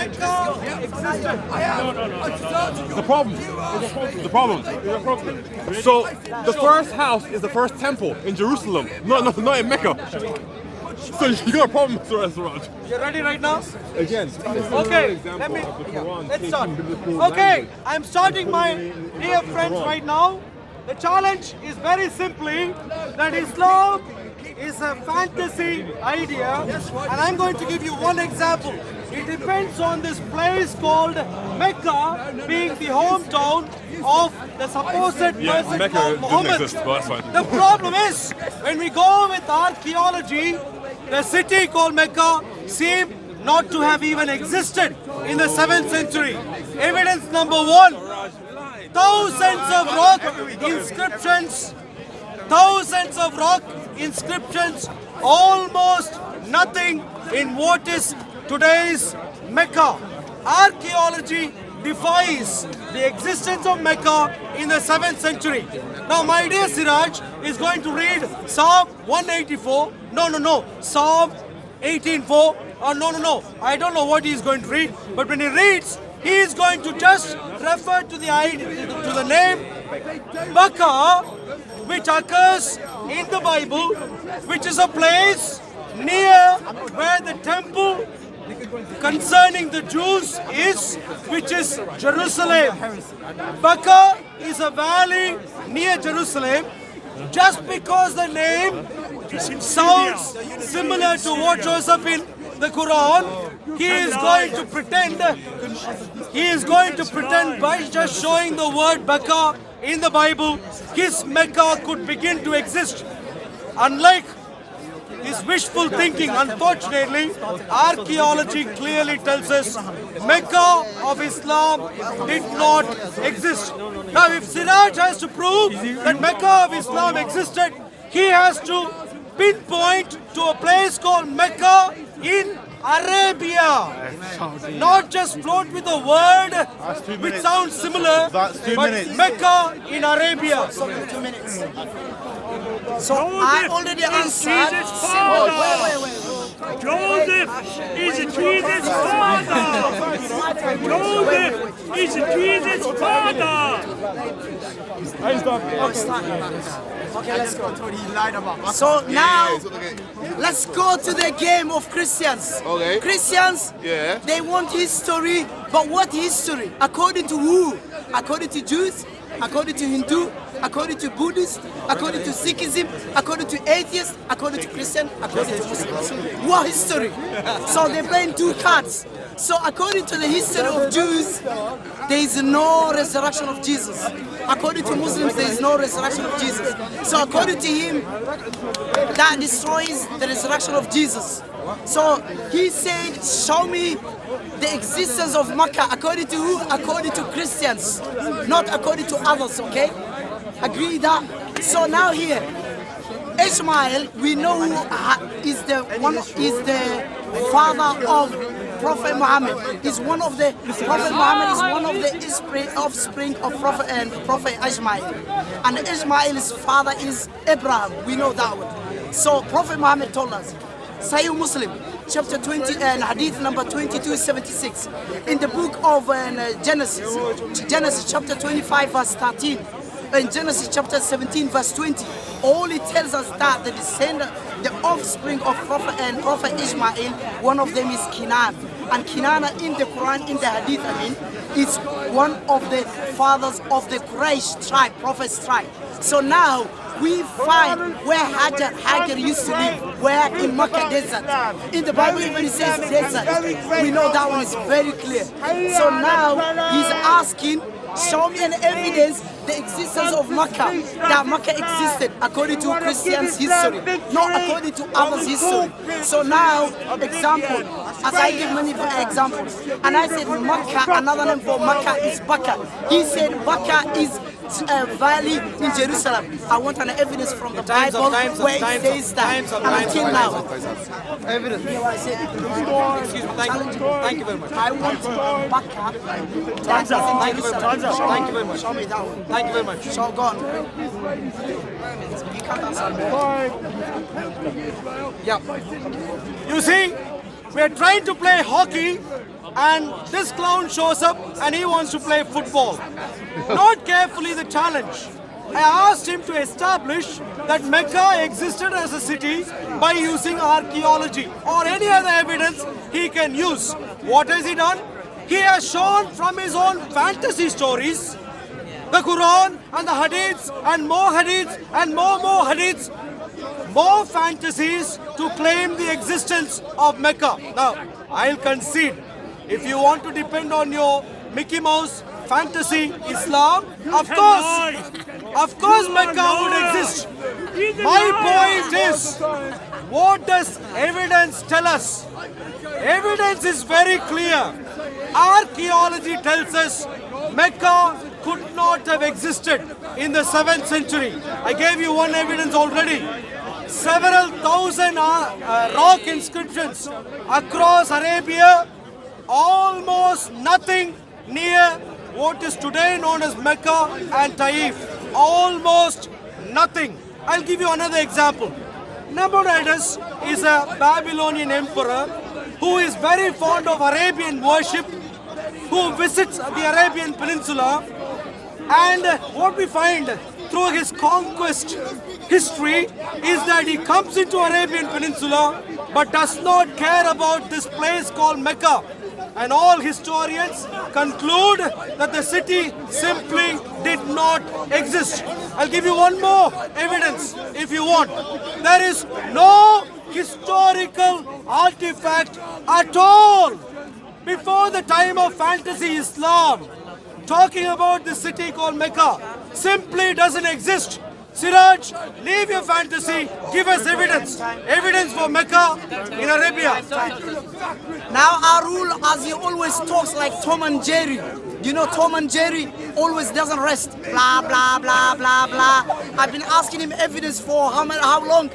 Mecca existed. It's a problem. It's a problem. So the first house is the first temple in Jerusalem, not in Mecca. So you got a problem, Suraj. You ready right now? Again, Okay, let's start. Okay, I'm starting my dear friends right now. The challenge is very simply that Islam is a fantasy idea, and I'm going to give you one example. It depends on this place called Mecca being the hometown of the supposed person Mecca called didn't Muhammad. exist, but that's fine. The problem is, when we go with archaeology, the city called Mecca seemed not to have even existed in the 7th century. Evidence number one, thousands of rock inscriptions, almost nothing in what is today's Mecca. Archaeology defies the existence of Mecca in the 7th century. Now my dear Siraj is going to read Psalm 184. No. Psalm 18:4. No. I don't know what he is going to read. But when he reads, he is going to just refer to the name Bakka, which occurs in the Bible, which is a place near where the temple concerning the Jews is, which is Jerusalem. Bakka is a valley near Jerusalem. Just because the name sounds similar to what shows up in the Quran, he is going to pretend by just showing the word Bakka in the Bible, his Mecca could begin to exist. Unlike his wishful thinking, unfortunately, archaeology clearly tells us Mecca of Islam did not exist. Now, if Siraj has to prove that Mecca of Islam existed, he has to pinpoint to a place called Mecca in Arabia. Not just float with a word which sounds similar, but Mecca in Arabia. 2 minutes. So I already answered. Wait. Joseph is Jesus' father. Joseph is Jesus' father. Okay, let's go. So now, let's go to the game of Christians. Okay. Christians, Yeah. they want history, but what history? According to who? According to Jews? According to Hindu? According to Buddhists? According to Sikhism? According to atheists? According to Christian? According to Muslims? What history? So they're playing two cards. So according to the history of Jews, there is no resurrection of Jesus. According to Muslims, there is no resurrection of Jesus. So according to him, that destroys the resurrection of Jesus. So he said, show me the existence of Makkah. According to who? According to Christians, not according to others, okay? Agree that? So now here, Ishmael, we know who is the father of Prophet Muhammad. Prophet Muhammad is one of the offspring of Prophet Ishmael. And Ishmael's father is Abraham. We know that one. So Prophet Muhammad told us, Sahih Muslim, chapter 20 and hadith number 2276. In the book of Genesis chapter 25 verse 13. In Genesis chapter 17 verse 20, all it tells us that the offspring of Prophet Ishmael, one of them is Canaan. And Canaan in the Quran, in the Hadith, is one of the fathers of the Quraysh tribe, Prophet's tribe. So now we find where Hajar used to live, where in Makkah desert. In the Bible even it says desert. We know that one is very clear. So now he's asking, show me an evidence the existence of Makkah, that Makkah existed according to Christians' history, not according to others' history. So now, example, as I give many examples, and I said Makkah, another name for Makkah is Bakka. He said Bakka is a valley in Jerusalem. I want an evidence from the Bible where it says that. And until now, Evidence. Excuse me, thank you very much. I want Bakka. Thank you very much. Thank you very much. Show me that one. Thank you very much. So gone. You can't answer. Yeah. You see, We are trying to play hockey and this clown shows up and he wants to play football. Not carefully the challenge. I asked him to establish that Mecca existed as a city by using archaeology or any other evidence he can use. What has he done? He has shown from his own fantasy stories, the Quran and the Hadiths and more Hadiths and more Hadiths, more fantasies to claim the existence of Mecca. Now, I'll concede, if you want to depend on your Mickey Mouse fantasy Islam, of course Mecca would exist. My point is, what does evidence tell us? Evidence is very clear. Archaeology tells us Mecca could not have existed in the 7th century. I gave you one evidence already. Several thousand rock inscriptions across Arabia, almost nothing near what is today known as Mecca and Taif. Almost nothing. I'll give you another example. Nabonidus is a Babylonian emperor who is very fond of Arabian worship, who visits the Arabian Peninsula, and what we find through his conquest history is that he comes into Arabian Peninsula but does not care about this place called Mecca. And all historians conclude that the city simply did not exist. I'll give you one more evidence if you want. There is no historical artifact at all before the time of fantasy Islam talking about the city called Mecca. Simply doesn't exist. Siraj, leave your fantasy, give us evidence. Evidence for Mecca in Arabia. Now Arul, as he always talks like Tom and Jerry. You know Tom and Jerry always doesn't rest. Blah, blah, blah, blah, blah. I've been asking him evidence for how long?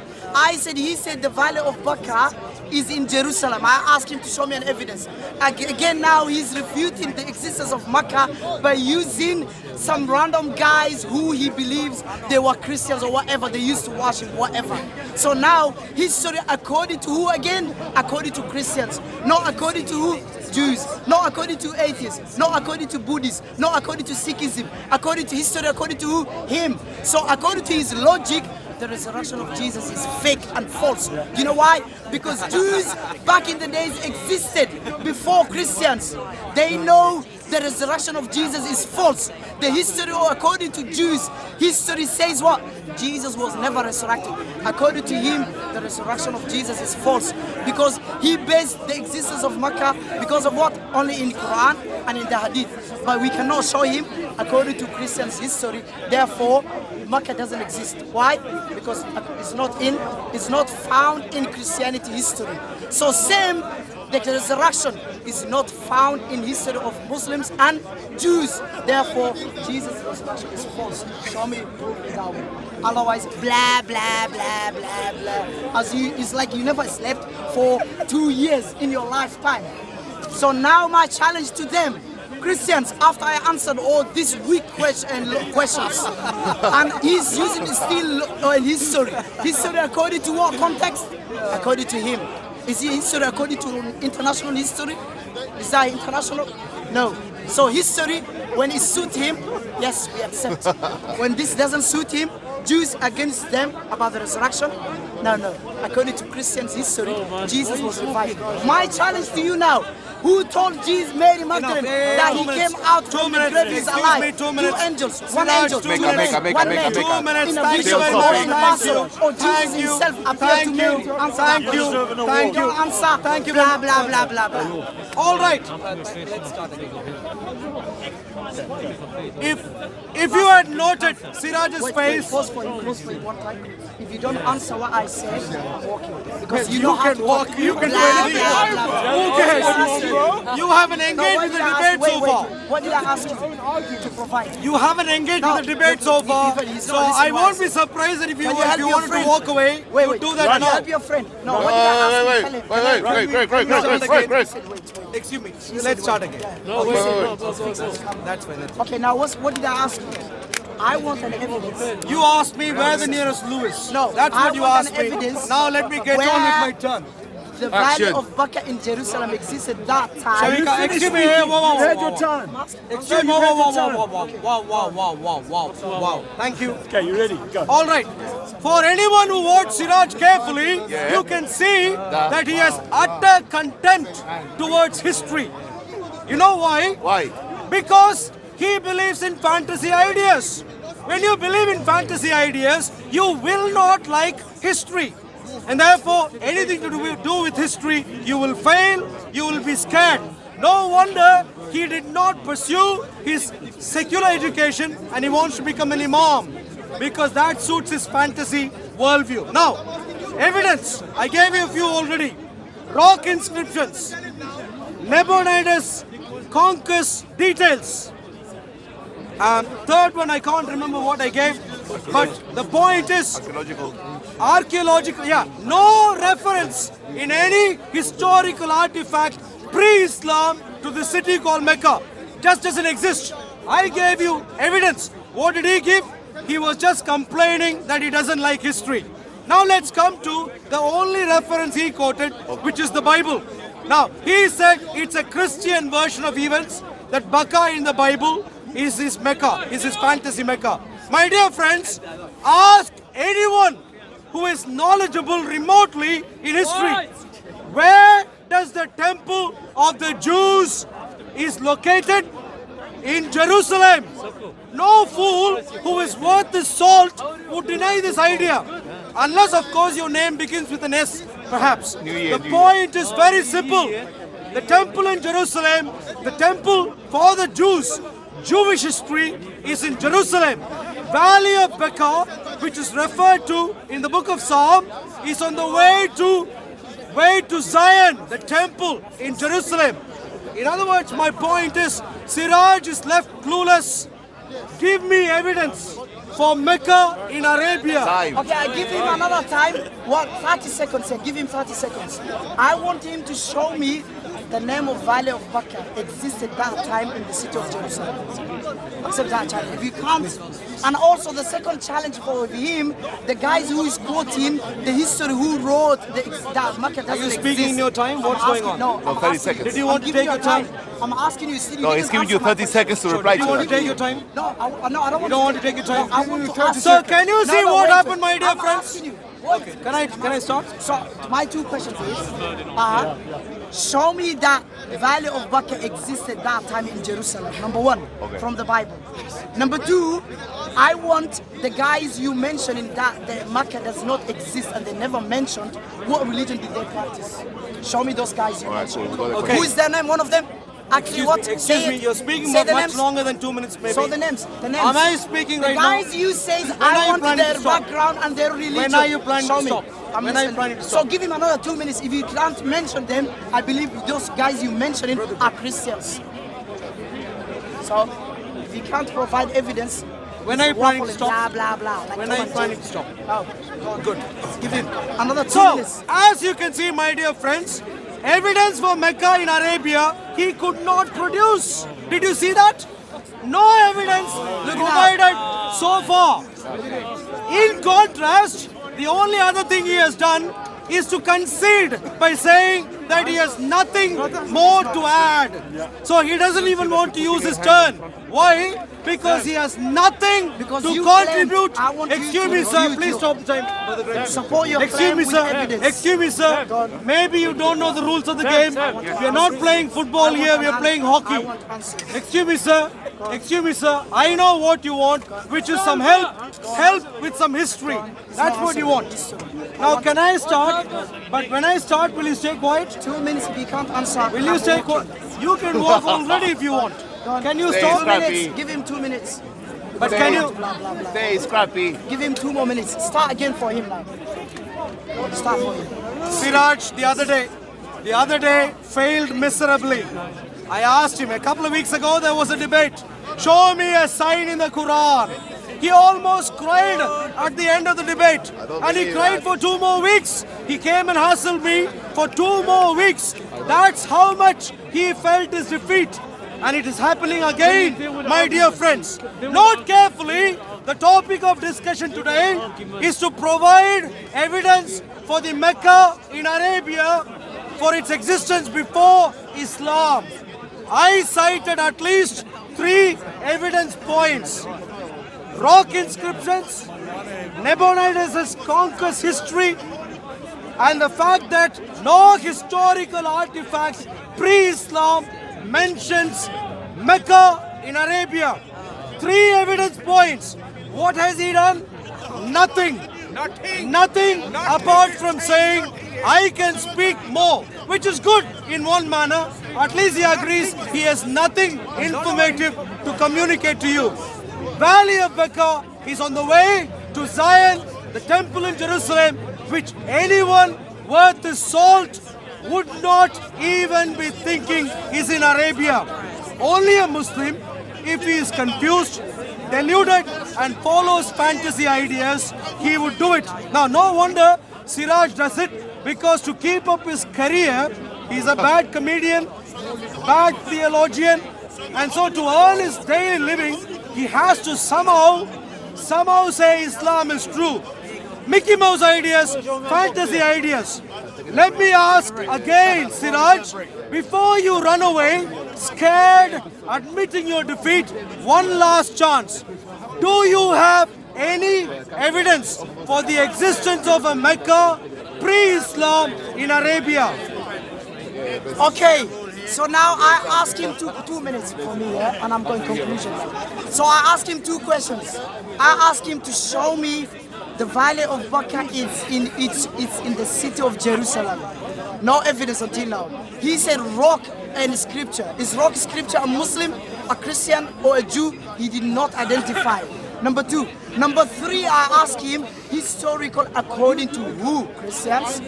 He said the Valley of Baca is in Jerusalem. I asked him to show me an evidence. Again now he's refuting the existence of Mecca by using some random guys who he believes they were Christians or whatever, they used to worship whatever. So now history according to who again? According to Christians, not according to who? Jews, not according to atheists, not according to Buddhists, not according to Sikhism, according to history, according to who? Him. So according to his logic, the resurrection of Jesus is fake and false. You know why? Because Jews back in the days existed before Christians. They know the resurrection of Jesus is false. The history, according to Jews, history says what? Jesus was never resurrected. According to him, the resurrection of Jesus is false because he based the existence of Mecca because of what? Only in Quran and in the Hadith. But we cannot show him according to Christians' history. Therefore, Mecca doesn't exist. Why? Because it's not found in Christianity history. So same, the resurrection is not found in history of Muslims and Jews. Therefore, Jesus' resurrection is false. Show me proof that way. Otherwise, blah, blah, blah, blah, blah. It's like you never slept for 2 years in your lifetime. So now my challenge to them, Christians, after I answered all these weak questions, and he's using still in history. History according to what context? According to him. Is it history according to international history? Is that international? No. So history, when it suits him, yes, we accept. When this doesn't suit him, Jews against them about the resurrection? No. According to Christians' history, Jesus was revived. My challenge to you now, who told Jesus, Mary Magdalene, that he came out from the grave is alive? 2 angels, one angel, two men, one man. 2 minutes. In a Thank vision you very or much. in a person, or Jesus himself appeared to Mary. Answer that Thank you. question. Thank you. Don't answer. Thank you. Blah, blah, blah, blah, blah. All right. If you had noted Siraj's face, Pause for you one time. If you don't answer what I say, I'm walking. Because you you don't have can to walk, you can do blah, anything. blah, blah, blah. Who cares? You haven't engaged with the debate so far. What did I ask you to provide? You haven't engaged No, with the debate so far. he's So not I listening won't what I be surprised if you Can you help your wanted to friend? walk away, Wait. do that Can you now. help your friend? No, what did I ask you? Tell him. Wait. Excuse me. Let's start again. That's fine. Okay, now what did I ask you? I want an evidence. You asked me where the nearest Lewis. No, That's I what you want asked an me. evidence Now let me get on with my turn. the Valley Action. of Baca in Jerusalem existed that time. Sharika, excuse me. Hey, wow. time. Excuse me. Wow. Thank you. Okay, you ready? Go. All right. For anyone who watched Siraj carefully, you can see that he has utter contempt towards history. You know why? Why? Because he believes in fantasy ideas. When you believe in fantasy ideas, you will not like history. And therefore, anything to do with history, you will fail, you will be scared. No wonder he did not pursue his secular education and he wants to become an imam, because that suits his fantasy worldview. Now, evidence. I gave you a few already. Rock inscriptions. Nabonidus conquers details. Third one, I can't remember what I gave, but the point is archaeological, no reference in any historical artifact pre-Islam to the city called Mecca. Just doesn't exist. I gave you evidence. What did he give? He was just complaining that he doesn't like history. Now let's come to the only reference he quoted, which is the Bible. Now, he said it's a Christian version of events, that Baca in the Bible is his Mecca, is his fantasy Mecca. My dear friends, ask anyone who is knowledgeable remotely in history, where does the temple of the Jews is located? In Jerusalem. No fool who is worth his salt would deny this idea. Unless, of course, your name begins with an S, perhaps. The point is very simple. The temple in Jerusalem, the temple for the Jews, Jewish history is in Jerusalem. Valley of Baca, which is referred to in the book of Psalm, is on the way to Zion, the temple in Jerusalem. In other words, my point is, Siraj is left clueless. Give me evidence for Mecca in Arabia. Okay, I give him another time. What? 30 seconds. Sir. Give him 30 seconds. I want him to show me the name of Valley of Baca existed that time in the city of Jerusalem. Accept that challenge. If you can't, and also the second challenge for him, the guys who is quoting the history who wrote that Mecca doesn't Are you exist. speaking in your time? What's going on? No, No, 30 seconds. Did you want to I'm giving take your you time? I'm asking you. Still, No, you he's didn't giving you answer my 30 seconds to reply Do you to want to that. take your time? No, I don't want. You don't want to take your time? No, I want to ask So you. can you see No, what wait, happened, my dear I'm friends? asking you. What? Can I start? So my two questions is, show me that Valley of Baca existed that time in Jerusalem. Number one, from the Bible. Number two, I want the guys you mentioned in that the Mecca does not exist and they never mentioned what religion did they practice. Show me those guys you mentioned. Okay. Who is their name? One of them. Actually, what? Excuse Say me, it. you're speaking Say for the much names. longer than 2 minutes, maybe. So the names. The names. Am I speaking the right now? guys you say are I you want planning their to stop? background and their religion. When are you planning Show to me. stop? I'm When are you listening. planning to So stop? give him another 2 minutes. If you can't mention them, I believe those guys you mentioned are Christians. So if you can't provide evidence, When are you planning to stop? Blah blah blah. Like When come are you on, planning Joe. to stop? Oh, Good. give him another 2 So, minutes. as you can see, my dear friends, evidence for Mecca in Arabia, he could not produce. Did you see that? No evidence provided so far. In contrast, the only other thing he has done is to concede by saying that he has nothing more to add. So he doesn't even want to use his turn. Why? Because he has nothing Because to you contribute. claim- I want you Excuse to me, sir. refute Please you. stop the time. Support your Excuse claim me, with sir. evidence. Excuse me, sir. Maybe you don't know the rules of the game. We are not playing football here. We are playing I hockey. want answers. Excuse me, sir. Excuse me, sir. I know what you want, which is some help. Help with some history. That's what you want. Now, can I start? But when I start, will you stay quiet? 2 minutes if you can't answer. Will you I'm stay walking. quiet? You can walk already if you want. Can you Stay stop? 2 minutes. Scrappy. Give him 2 minutes. But can you? Blah blah blah. Stay scrappy. Give him 2 more minutes. Start again for him now. Start for him. Siraj, the other day failed miserably. I asked him a couple of weeks ago, there was a debate. Show me a sign in the Quran. He almost cried at the end of the debate. And he cried for 2 more weeks. He came and hassled me for 2 more weeks. That's how much he felt his defeat. And it is happening again, my dear friends. Note carefully, the topic of discussion today is to provide evidence for the Mecca in Arabia for its existence before Islam. I cited at least 3 evidence points. Rock inscriptions, Nabonidus' conquest history, and the fact that no historical artifacts pre-Islam mentions Mecca in Arabia. 3 evidence points. What has he done? Nothing. Nothing apart from saying, I can speak more, which is good in one manner. At least he agrees he has nothing informative to communicate to you. Valley of Mecca is on the way to Zion, the temple in Jerusalem, which anyone worth his salt would not even be thinking is in Arabia. Only a Muslim, if he is confused, deluded and follows fantasy ideas, he would do it. Now, no wonder Siraj does it, because to keep up his career, he's a bad comedian, bad theologian, and so to earn his daily living, he has to somehow say Islam is true. Mickey Mouse ideas, fantasy ideas. Let me ask again, Siraj, before you run away, scared, admitting your defeat, one last chance. Do you have any evidence for the existence of a Mecca pre-Islam in Arabia? Okay, so now I ask him 2 minutes for me, yeah? And I'm going conclusion now. So I ask him 2 questions. I ask him to show me the Valley of Mecca is in the city of Jerusalem. No evidence until now. He said rock and scripture. Is rock scripture a Muslim, a Christian, or a Jew? He did not identify. Number 2. Number 3, I ask him historical according to who? Christians,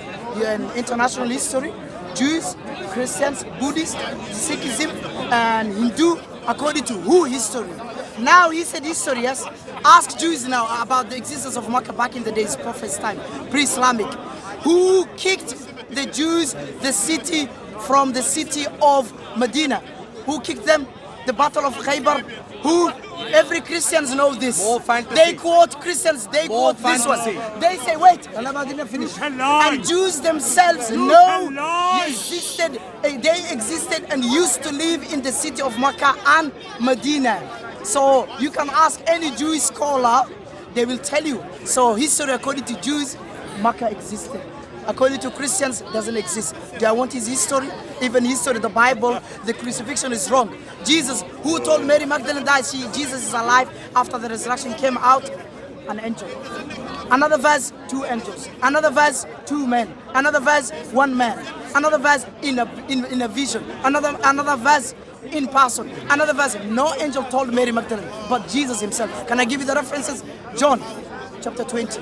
international history, Jews, Christians, Buddhists, Sikhism, and Hindu, according to who history? Now he said history, yes. Ask Jews now about the existence of Makkah back in the days, Prophet's time, pre-Islamic. Who kicked the Jews, the city, from the city of Medina? Who kicked them? The Battle of Khaybar. Who? Every Christians know this. More fantasy. They quote Christians, they More quote this one. fantasy. They say, wait, I didn't finish. And Jews themselves know they existed and used to live in the city of Makkah and Medina. So you can ask any Jewish scholar, they will tell you. So history according to Jews, Makkah existed. According to Christians, doesn't exist. Do I want his history? Even history, the Bible, the crucifixion is wrong. Jesus, who told Mary Magdalene that Jesus is alive after the resurrection, came out, an angel. Another verse, 2 angels. Another verse, 2 men. Another verse, 1 man. Another verse, in a vision. Another verse, in person. Another verse, no angel told Mary Magdalene, but Jesus himself. Can I give you the references? John chapter 20,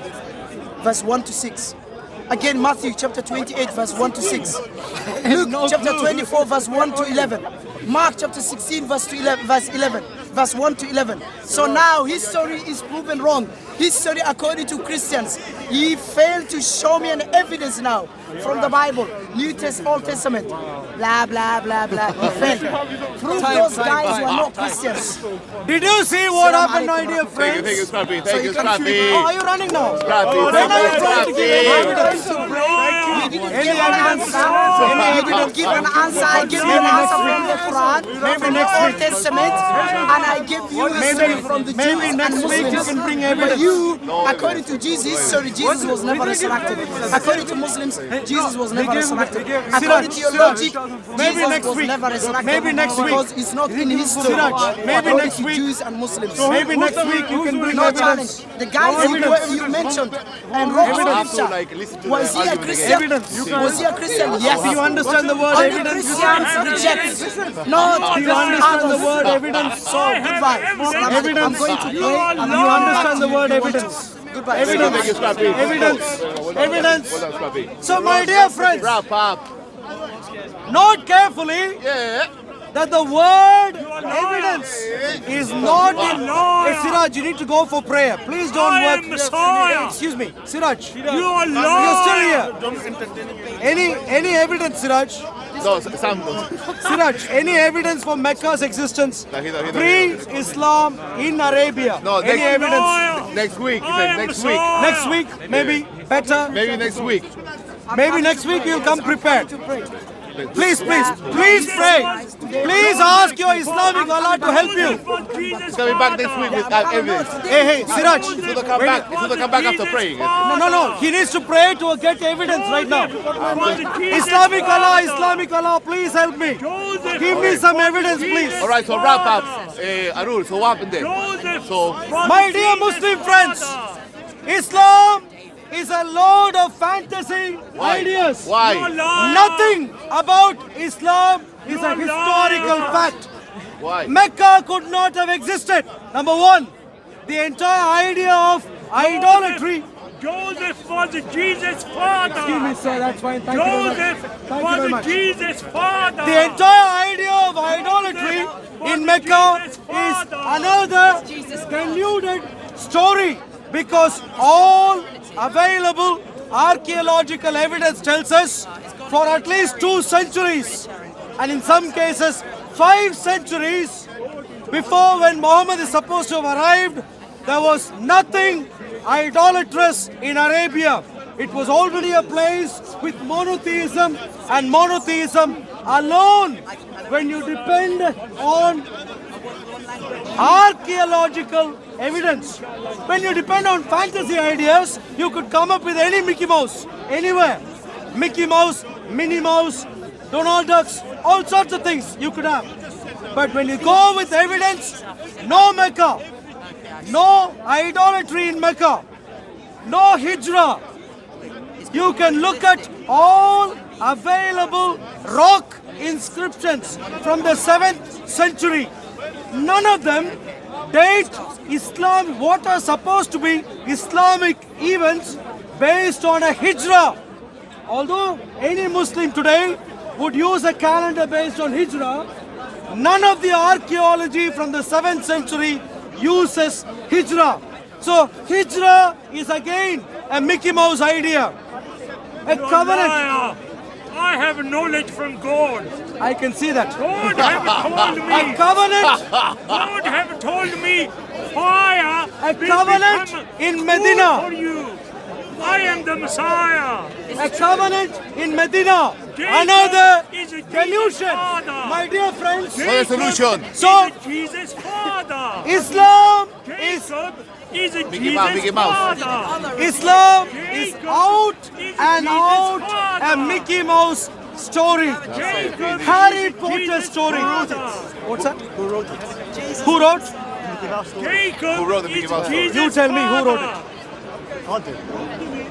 verse 1 to 6. Again, Matthew chapter 28, verse 1 to 6. Luke chapter 24, verse 1 to 11. Mark chapter 16, verse 11. Verse 1 to 11. So now history is proven wrong. History according to Christians. He failed to show me an evidence now from the Bible, New Testament, Old Testament. Blah, blah, blah, blah. He failed. Prove those guys were not Christians. Did you see what happened, my dear friends? Thank you, Scrappy. So Thank you you, can Scrappy. Oh, are you running now? Scrappy. When are you trying to give evidence? He didn't give an answer. He didn't give an answer. I give you an answer from the Quran, from the Old Testament, and I give you a story from the Jews Maybe and next week you Muslims. can bring But evidence. you, according to Jesus' history, Jesus was never resurrected. According to Muslims, Jesus was never resurrected. According to your logic, Maybe Jesus next was week. never resurrected. Maybe next week. Because it's not in history. Siraj, maybe According next to week. Jews and Muslims. Maybe next week you can bring No challenge. evidence. The guys you mentioned and wrote scripture. Was he a Christian? Evidence. Was he a Christian? Yes. Do you understand the word Only evidence? Christians reject. Not Do you understand the others. word evidence? So goodbye. Evidence. I'm going to pray. And Do you understand the word evidence? Goodbye. Thank you, Scrappy. Evidence. Evidence. Well done, Scrappy. So my dear friends, Wrap up. note carefully Yeah. that the word evidence is not in. Hey, Siraj, you need to go for prayer. Please don't I work. am Messiah. Excuse me, Siraj. You are You're still Lord. here. Any evidence, Siraj? No, Sam. Siraj, any evidence for Mecca's existence No, he don't. pre-Islam in Arabia? No, Any evidence? Next week. He I said am next week. Messiah. Next week, maybe better. Maybe next week. Maybe next week you'll come prepared. happens. Please pray. Please ask your Islamic Allah to help you. He's coming back next week with evidence. Hey, Siraj. He's gonna come back. He's gonna come back after praying. No. He needs to pray to get evidence right now. Islamic Allah, please help me. Give me some evidence, please. All right, so wrap up. Arul, so what happened there? So, My dear Muslim friends, Islam is a load of fantasy ideas. why? Nothing about Islam is a historical fact. Why? Mecca could not have existed. Number one, the entire idea of idolatry. Joseph was Jesus' father. Excuse me, sir, that's fine. Thank you very much. Joseph Thank you very was much. Jesus' father. The entire idea of idolatry in Mecca is another deluded story because all available archaeological evidence tells us for at least 2 centuries and in some cases 5 centuries before when Muhammad is supposed to have arrived, there was nothing idolatrous in Arabia. It was already a place with monotheism, and monotheism alone, when you depend on archaeological evidence, when you depend on fantasy ideas, you could come up with any Mickey Mouse, anywhere. Mickey Mouse, Minnie Mouse, Donald Ducks, all sorts of things you could have. But when you go with evidence, no Mecca, no idolatry in Mecca, no hijrah. You can look at all available rock inscriptions from the 7th century. None of them date Islam, what are supposed to be Islamic events based on a hijrah. Although any Muslim today would use a calendar based on hijrah, none of the archaeology from the 7th century uses hijrah. So hijrah is again a Mickey Mouse idea. A covenant. I have knowledge from God. I can see that. God have told me. A covenant. God have told me fire. A will covenant become in food Medina. For you. I am the Messiah. A covenant in Medina. Jacob Another is a Jesus' delusion. father. My dear friends, What's the solution? So- is a Jesus' father. Islam is Jacob is a Mickey Mouse, Jesus' Mickey Mouse. father. Islam is Jacob out is and Jesus' out father. a Mickey Mouse story. Jacob Harry is Potter Jesus' story. father. What's that? Who wrote? Jacob Who wrote the Mickey is Mouse story? Jesus' You tell me who wrote father.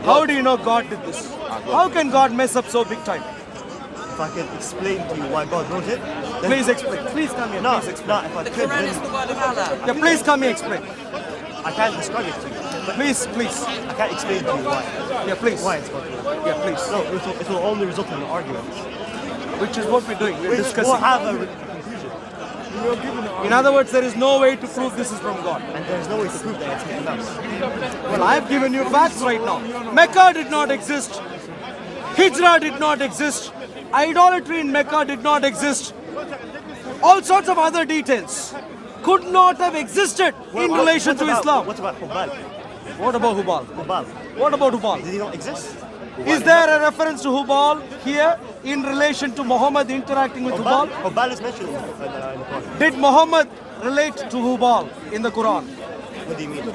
How do you know God did this? How can God mess up so big time? If I could explain to you why God wrote it, then Please explain. Please come here. no, Please explain. no, if I could, then Yeah, please come here. Explain. I can't describe it to you. But Please. I can't explain to you why. Yeah, please. Why it's God's word. Yeah, please. No, it will only result in an argument. Which is what we're doing. We're We'll discussing. have a conclusion, In other words, there is no way to prove this is from God. and there's no way to prove that it's Mickey Mouse. Well, I've given you facts right now. Mecca did not exist. Hijrah did not exist. Idolatry in Mecca did not exist. All sorts of other details could not have existed in relation What to about- Islam. What about Hubal? What about Hubal? Hubal. What about Hubal? Did he not exist? Is there a reference to Hubal here in relation to Muhammad interacting with Hubal? Hubal is mentioned in the Quran. Did Muhammad relate to Hubal in the Quran? What do you mean?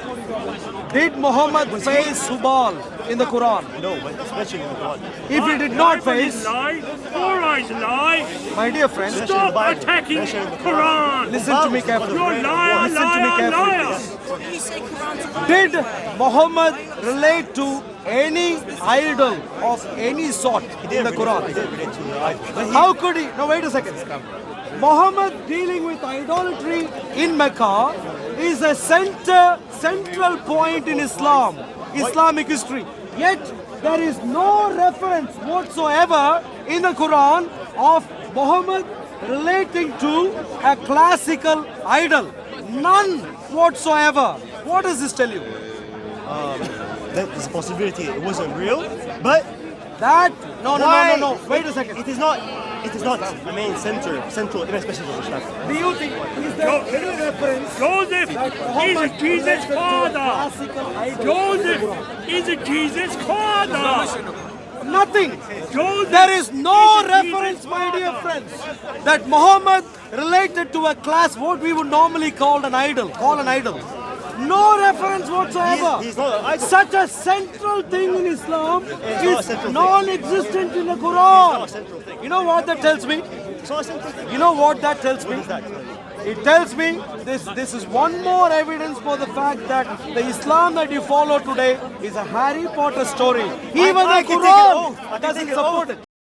Did Muhammad face Hubal in the Quran? No, but it's mentioned in the Quran. If he did not Bible is face, lie, Torah is lie. my dear friends, Mentioned in the Stop Bible. attacking Mentioned in the Quran. listen to me carefully. You're liar, Listen to me liar, carefully. liar. Did Muhammad relate to any idol of any sort in the He Quran? didn't relate to the idol. But he, How could he? No, wait a second. Muhammad dealing with idolatry in Mecca is a central point in Islam, Islamic history. Yet there is no reference whatsoever in the Quran of Muhammad relating to a classical idol. None whatsoever. What does this tell you? there's a possibility it wasn't real, but That no. Wait a second. It is not the main central image message of Islam. Do you think is there any reference Joseph that is Muhammad a Jesus' related to a father. classical idol? Joseph is a Jesus' father. Nothing. Joseph, There is no reference, my dear friends, that Muhammad related to a class what we would normally call an idol. No reference whatsoever. He's not an idol. Such a central thing in Islam not a is central thing. non-existent in the It's not a central Quran. thing. You know what that tells me? It's not a central thing. You know what that tells me? What is that? It tells me this is one more evidence for the fact that the Islam that you follow today is a Harry Potter story. Even I the can take an oath. I Quran can doesn't take an support oath. it.